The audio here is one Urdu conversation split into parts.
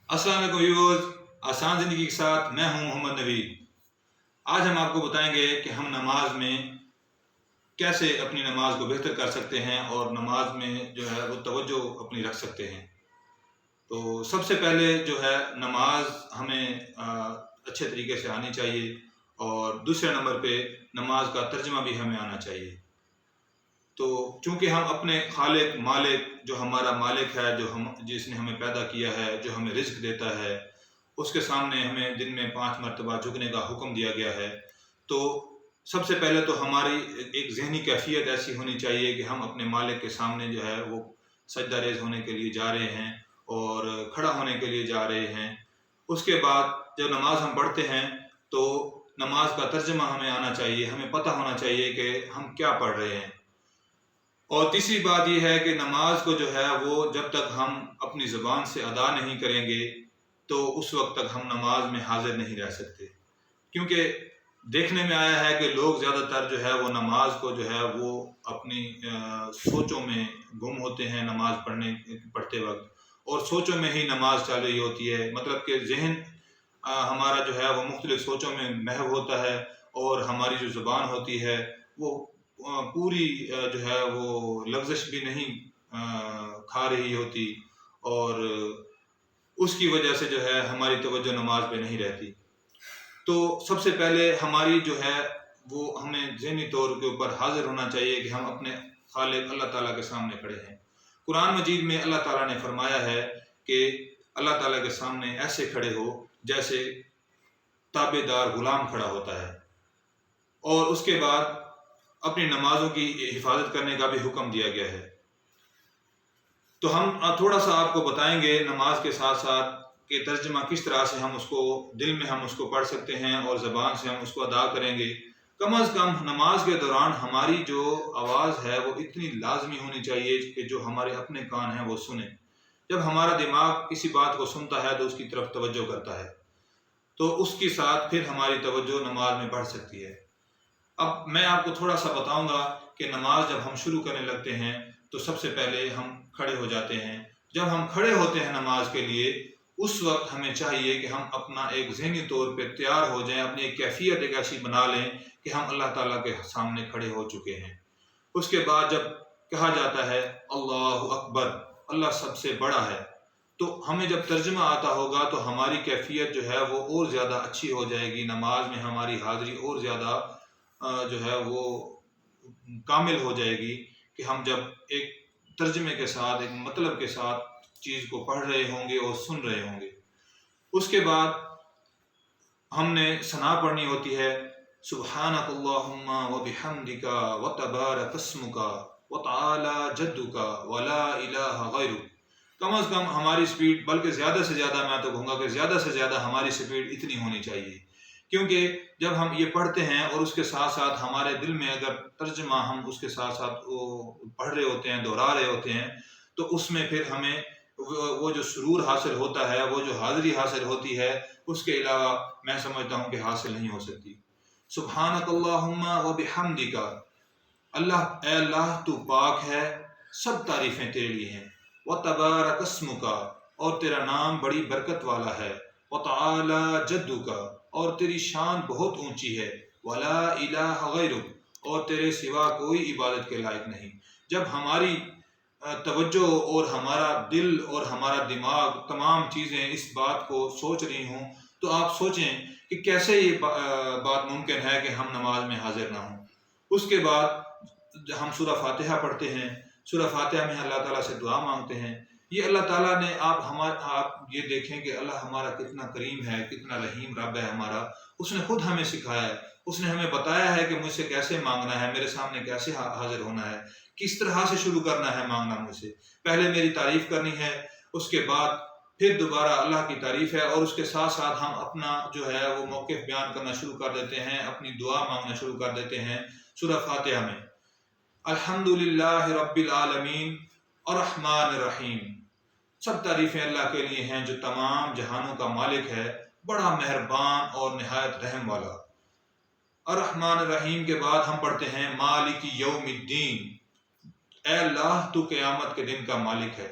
السلام علیکم ویورز، آسان زندگی کے ساتھ میں ہوں محمد نوید۔ آج ہم آپ کو بتائیں گے کہ ہم نماز میں کیسے اپنی نماز کو بہتر کر سکتے ہیں اور نماز میں جو ہے وہ توجہ اپنی رکھ سکتے ہیں۔ تو سب سے پہلے جو ہے نماز ہمیں اچھے طریقے سے آنی چاہیے، اور دوسرے نمبر پہ نماز کا ترجمہ بھی ہمیں آنا چاہیے۔ تو چونکہ ہم اپنے خالق مالک، جو ہمارا مالک ہے، جس نے ہمیں پیدا کیا ہے، جو ہمیں رزق دیتا ہے، اس کے سامنے ہمیں دن میں 5 مرتبہ جھکنے کا حکم دیا گیا ہے۔ تو سب سے پہلے تو ہماری ایک ذہنی کیفیت ایسی ہونی چاہیے کہ ہم اپنے مالک کے سامنے جو ہے وہ سجدہ ریز ہونے کے لیے جا رہے ہیں اور کھڑا ہونے کے لیے جا رہے ہیں۔ اس کے بعد جب نماز ہم پڑھتے ہیں تو نماز کا ترجمہ ہمیں آنا چاہیے، ہمیں پتہ ہونا چاہیے کہ ہم کیا پڑھ رہے ہیں۔ اور تیسری بات یہ ہے کہ نماز کو جو ہے وہ جب تک ہم اپنی زبان سے ادا نہیں کریں گے تو اس وقت تک ہم نماز میں حاضر نہیں رہ سکتے، کیونکہ دیکھنے میں آیا ہے کہ لوگ زیادہ تر جو ہے وہ نماز کو جو ہے وہ اپنی سوچوں میں گم ہوتے ہیں نماز پڑھتے وقت، اور سوچوں میں ہی نماز چل رہی ہوتی ہے، مطلب کہ ذہن ہمارا جو ہے وہ مختلف سوچوں میں محو ہوتا ہے، اور ہماری جو زبان ہوتی ہے وہ پوری جو ہے وہ لغزش بھی نہیں کھا رہی ہوتی، اور اس کی وجہ سے جو ہے ہماری توجہ نماز پہ نہیں رہتی۔ تو سب سے پہلے ہماری جو ہے وہ ہمیں ذہنی طور کے اوپر حاضر ہونا چاہیے کہ ہم اپنے خالق اللہ تعالیٰ کے سامنے کھڑے ہیں۔ قرآن مجید میں اللہ تعالیٰ نے فرمایا ہے کہ اللہ تعالیٰ کے سامنے ایسے کھڑے ہو جیسے تابع دار غلام کھڑا ہوتا ہے، اور اس کے بعد اپنی نمازوں کی حفاظت کرنے کا بھی حکم دیا گیا ہے۔ تو ہم تھوڑا سا آپ کو بتائیں گے نماز کے ساتھ ساتھ کہ ترجمہ کس طرح سے ہم اس کو دل میں ہم اس کو پڑھ سکتے ہیں اور زبان سے ہم اس کو ادا کریں گے۔ کم از کم نماز کے دوران ہماری جو آواز ہے وہ اتنی لازمی ہونی چاہیے کہ جو ہمارے اپنے کان ہیں وہ سنیں۔ جب ہمارا دماغ کسی بات کو سنتا ہے تو اس کی طرف توجہ کرتا ہے، تو اس کے ساتھ پھر ہماری توجہ نماز میں بڑھ سکتی ہے۔ اب میں آپ کو تھوڑا سا بتاؤں گا کہ نماز جب ہم شروع کرنے لگتے ہیں تو سب سے پہلے ہم کھڑے ہو جاتے ہیں۔ جب ہم کھڑے ہوتے ہیں نماز کے لیے، اس وقت ہمیں چاہیے کہ ہم اپنا ایک ذہنی طور پہ تیار ہو جائیں، اپنی ایک کیفیت ایک ایسی بنا لیں کہ ہم اللہ تعالیٰ کے سامنے کھڑے ہو چکے ہیں۔ اس کے بعد جب کہا جاتا ہے اللہ اکبر، اللہ سب سے بڑا ہے، تو ہمیں جب ترجمہ آتا ہوگا تو ہماری کیفیت جو ہے وہ اور زیادہ اچھی ہو جائے گی، نماز میں ہماری حاضری اور زیادہ جو ہے وہ کامل ہو جائے گی کہ ہم جب ایک ترجمے کے ساتھ ایک مطلب کے ساتھ چیز کو پڑھ رہے ہوں گے اور سن رہے ہوں گے۔ اس کے بعد ہم نے ثنا پڑھنی ہوتی ہے، سبحانک اللہم وبحمدک وتبارک اسمک وتعالی جدک ولا الہ غیرک۔ کم از کم ہماری سپیڈ، بلکہ زیادہ سے زیادہ، میں تو کہوں گا کہ زیادہ سے زیادہ ہماری سپیڈ اتنی ہونی چاہیے، کیونکہ جب ہم یہ پڑھتے ہیں اور اس کے ساتھ ساتھ ہمارے دل میں اگر ترجمہ ہم اس کے ساتھ ساتھ پڑھ رہے ہوتے ہیں، دہرا رہے ہوتے ہیں، تو اس میں پھر ہمیں وہ جو سرور حاصل ہوتا ہے، وہ جو حاضری حاصل ہوتی ہے، اس کے علاوہ میں سمجھتا ہوں کہ حاصل نہیں ہو سکتی۔ سبحانک اللہم وبحمدک، اللہ اے اللہ تو پاک ہے، سب تعریفیں تیرے لیے ہیں۔ وتبارک اسمک، اور تیرا نام بڑی برکت والا ہے۔ وتعالی جدک، اور تیری شان بہت اونچی ہے۔ ولا الہ غیرک، اور تیرے سوا کوئی عبادت کے لائق نہیں۔ جب ہماری توجہ اور ہمارا دل اور ہمارا دماغ تمام چیزیں اس بات کو سوچ رہی ہوں تو آپ سوچیں کہ کیسے یہ بات ممکن ہے کہ ہم نماز میں حاضر نہ ہوں۔ اس کے بعد ہم سورہ فاتحہ پڑھتے ہیں۔ سورہ فاتحہ میں اللہ تعالیٰ سے دعا مانگتے ہیں۔ یہ اللہ تعالیٰ نے آپ یہ دیکھیں کہ اللہ ہمارا کتنا کریم ہے، کتنا رحیم رب ہے ہمارا۔ اس نے خود ہمیں سکھایا ہے، اس نے ہمیں بتایا ہے کہ مجھ سے کیسے مانگنا ہے، میرے سامنے کیسے حاضر ہونا ہے، کس طرح سے شروع کرنا ہے مانگنا مجھ سے۔ پہلے میری تعریف کرنی ہے، اس کے بعد پھر دوبارہ اللہ کی تعریف ہے، اور اس کے ساتھ ساتھ ہم اپنا جو ہے وہ موقف بیان کرنا شروع کر دیتے ہیں، اپنی دعا مانگنا شروع کر دیتے ہیں سورہ فاتحہ میں۔ الحمدللہ رب العالمین الرحمن الرحیم، سب تعریفیں اللہ کے لیے ہیں جو تمام جہانوں کا مالک ہے، بڑا مہربان اور نہایت رحم والا۔ الرحمن الرحیم کے بعد ہم پڑھتے ہیں مالک یوم الدین، اے اللہ تو قیامت کے دن کا مالک ہے۔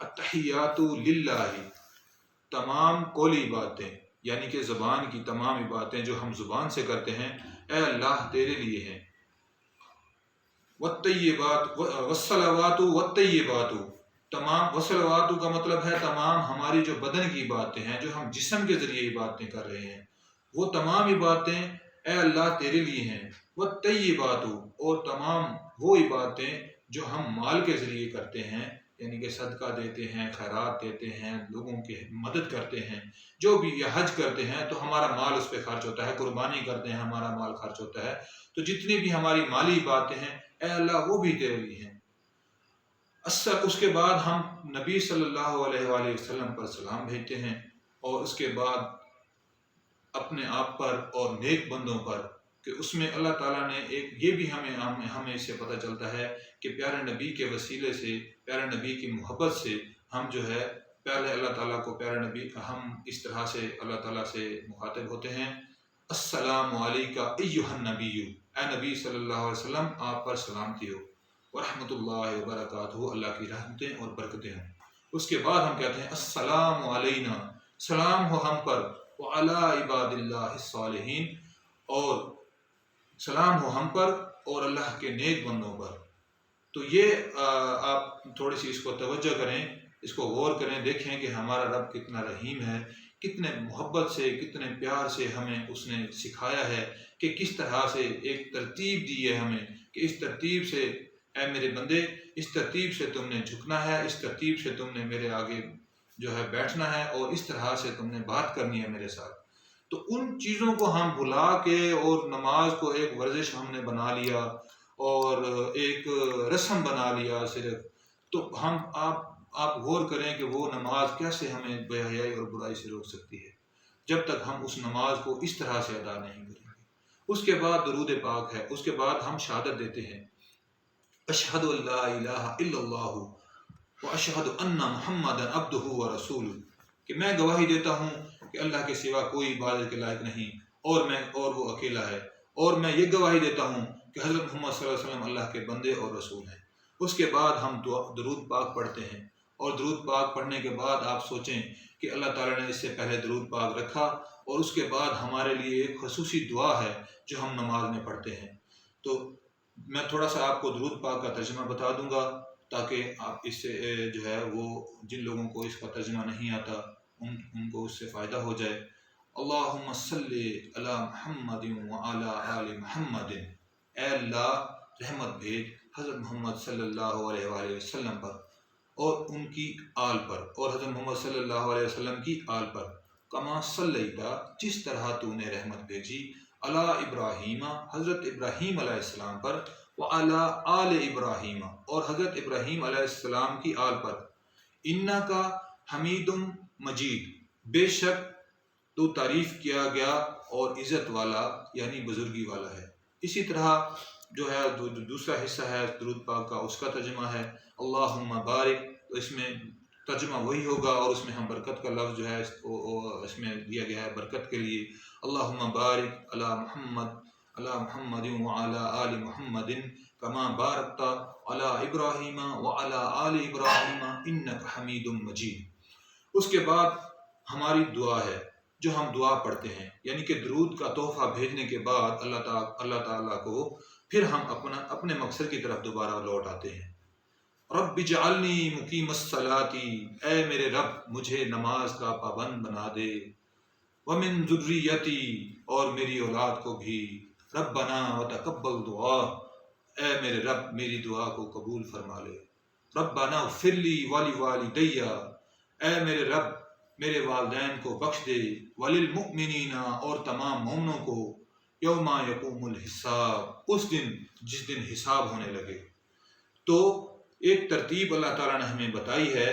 التحیات للہ، تمام قولی باتیں یعنی کہ زبان کی تمام باتیں جو ہم زبان سے کرتے ہیں اے اللہ تیرے لیے ہیں۔ والطیبات والصلوات والطیبات، تمام وصلوات کا مطلب ہے تمام ہماری جو بدن کی باتیں ہیں، جو ہم جسم کے ذریعے یہ باتیں کر رہے ہیں، وہ تمام ہی باتیں اے اللہ تیرے لیے ہیں۔ والطیبات، اور تمام وہ باتیں جو ہم مال کے ذریعے کرتے ہیں، یعنی کہ صدقہ دیتے ہیں، خیرات دیتے ہیں، لوگوں کی مدد کرتے ہیں، جو بھی یہ حج کرتے ہیں تو ہمارا مال اس پہ خرچ ہوتا ہے، قربانی کرتے ہیں ہمارا مال خرچ ہوتا ہے، تو جتنی بھی ہماری مالی باتیں ہیں اے اللہ وہ بھی تیرے لیے ہیں۔ اس کے بعد ہم نبی صلی اللہ علیہ وآلہ وسلم پر سلام بھیجتے ہیں، اور اس کے بعد اپنے آپ پر اور نیک بندوں پر، کہ اس میں اللہ تعالیٰ نے ایک یہ بھی ہمیں اس سے پتہ چلتا ہے کہ پیارے نبی کے وسیلے سے، پیارے نبی کی محبت سے ہم جو ہے پہلے اللہ تعالیٰ کو پیارے نبی ہم اس طرح سے اللہ تعالیٰ سے مخاطب ہوتے ہیں، السلام علیکہ ایہا النبی، اے نبی صلی اللہ علیہ وسلم آپ پر سلامتی ہو، ورحمۃ اللہ وبرکاتہ، اللہ کی رحمتیں اور برکتیں ہوں۔ اس کے بعد ہم کہتے ہیں السلام علینا، سلام ہو ہم پر، وعلی عباد اللہ الصالحین، اور سلام ہو ہم پر اور اللہ کے نیک بندوں پر۔ تو یہ آپ تھوڑی سی اس کو توجہ کریں، اس کو غور کریں، دیکھیں کہ ہمارا رب کتنا رحیم ہے، کتنے محبت سے، کتنے پیار سے ہمیں اس نے سکھایا ہے کہ کس طرح سے ایک ترتیب دی ہے ہمیں، کہ اس ترتیب سے اے میرے بندے، اس ترتیب سے تم نے جھکنا ہے، اس ترتیب سے تم نے میرے آگے جو ہے بیٹھنا ہے، اور اس طرح سے تم نے بات کرنی ہے میرے ساتھ۔ تو ان چیزوں کو ہم بھلا کے اور نماز کو ایک ورزش ہم نے بنا لیا اور ایک رسم بنا لیا صرف، تو آپ غور کریں کہ وہ نماز کیسے ہمیں بے حیائی اور برائی سے روک سکتی ہے، جب تک ہم اس نماز کو اس طرح سے ادا نہیں کریں گے۔ اس کے بعد درود پاک ہے، اس کے بعد ہم شہادت دیتے ہیں، اشہد ان لا الہ الا اللہ واشہد ان محمد عبدہ ورسولہ، کہ میں گواہی دیتا ہوں کہ اللہ کے سوا کوئی عبادت کے لائق نہیں، اور وہ اکیلا ہے، اور میں یہ گواہی دیتا ہوں کہ حضرت محمد صلی اللہ علیہ وسلم اللہ کے بندے اور رسول ہیں۔ اس کے بعد ہم درود پاک پڑھتے ہیں، اور درود پاک پڑھنے کے بعد آپ سوچیں کہ اللہ تعالیٰ نے اس سے پہلے درود پاک رکھا، اور اس کے بعد ہمارے لیے ایک خصوصی دعا ہے جو ہم نماز میں پڑھتے ہیں۔ تو میں تھوڑا سا آپ کو درود پاک کا ترجمہ بتا دوں گا، تاکہ آپ اس سے جو ہے وہ جن لوگوں کو اس کا ترجمہ نہیں آتا ان کو اس سے فائدہ ہو جائے۔ اللہم صلی علی محمد وعلی آل محمد، اے اللہ رحمت بھیج حضرت محمد صلی اللہ علیہ وآلہ وسلم پر اور ان کی آل پر، اور حضرت محمد صلی اللہ علیہ وسلم کی آل پر، کما صلیتا جس طرح تو نے رحمت بھیجی، علی ابراہیم حضرت ابراہیم علیہ السلام پر، وعلی آل ابراہیم اور حضرت ابراہیم علیہ السلام کی آل پر، انکا حمید مجید بے شک تو تعریف کیا گیا اور عزت والا یعنی بزرگی والا ہے۔ اسی طرح جو ہے دوسرا حصہ ہے درود پاک کا، اس کا ترجمہ ہے اللہم بارک، تو اس میں ترجمہ وہی ہوگا، اور اس میں ہم برکت کا لفظ جو ہے اس میں دیا گیا ہے برکت کے لیے، اللہم بارک علی محمد وعلی آل محمد کما بارکت علی ابراہیم وعلی آل ابراہیم انک حمید مجید۔ اس کے بعد ہماری دعا ہے جو ہم دعا پڑھتے ہیں، یعنی کہ درود کا تحفہ بھیجنے کے بعد اللہ تعالیٰ کو پھر ہم اپنے مقصد کی طرف دوبارہ لوٹ آتے ہیں۔ رب اجعلنی مقیم الصلاۃ، اے میرے رب مجھے نماز کا پابند بنا دے، ومن ذریتی اور میری اولاد کو بھی، ربنا وتقبل دعا، اے میرے رب میری دعا کو قبول فرما لے، ربنا اغفر لی ولوالدی، اے میرے رب میرے والدین کو بخش دے، وللمؤمنین اور تمام مومنوں کو، یوم یقوم الحساب اس دن جس دن حساب ہونے لگے۔ تو ایک ترتیب اللہ تعالیٰ نے ہمیں بتائی ہے،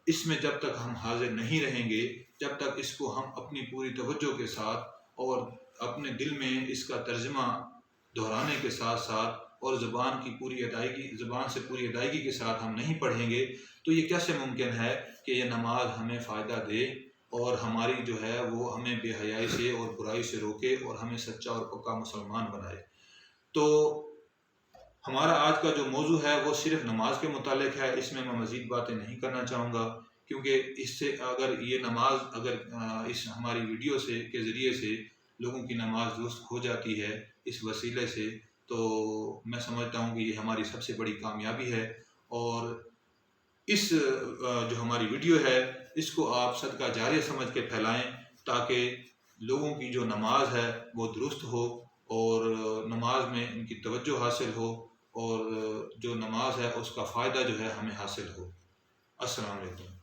اس میں جب تک ہم حاضر نہیں رہیں گے، جب تک اس کو ہم اپنی پوری توجہ کے ساتھ اور اپنے دل میں اس کا ترجمہ دہرانے کے ساتھ ساتھ اور زبان سے پوری ادائیگی کے ساتھ ہم نہیں پڑھیں گے، تو یہ کیسے ممکن ہے کہ یہ نماز ہمیں فائدہ دے اور ہماری جو ہے وہ ہمیں بے حیائی سے اور برائی سے روکے اور ہمیں سچا اور پکا مسلمان بنائے۔ تو ہمارا آج کا جو موضوع ہے وہ صرف نماز کے متعلق ہے، اس میں میں مزید باتیں نہیں کرنا چاہوں گا، کیونکہ اس سے اگر یہ نماز اس ہماری ویڈیو کے ذریعے سے لوگوں کی نماز درست ہو جاتی ہے اس وسیلے سے، تو میں سمجھتا ہوں کہ یہ ہماری سب سے بڑی کامیابی ہے۔ اور اس جو ہماری ویڈیو ہے اس کو آپ صدقہ جاریہ سمجھ کے پھیلائیں، تاکہ لوگوں کی جو نماز ہے وہ درست ہو اور نماز میں ان کی توجہ حاصل ہو، اور جو نماز ہے اس کا فائدہ جو ہے ہمیں حاصل ہو۔ السلام علیکم۔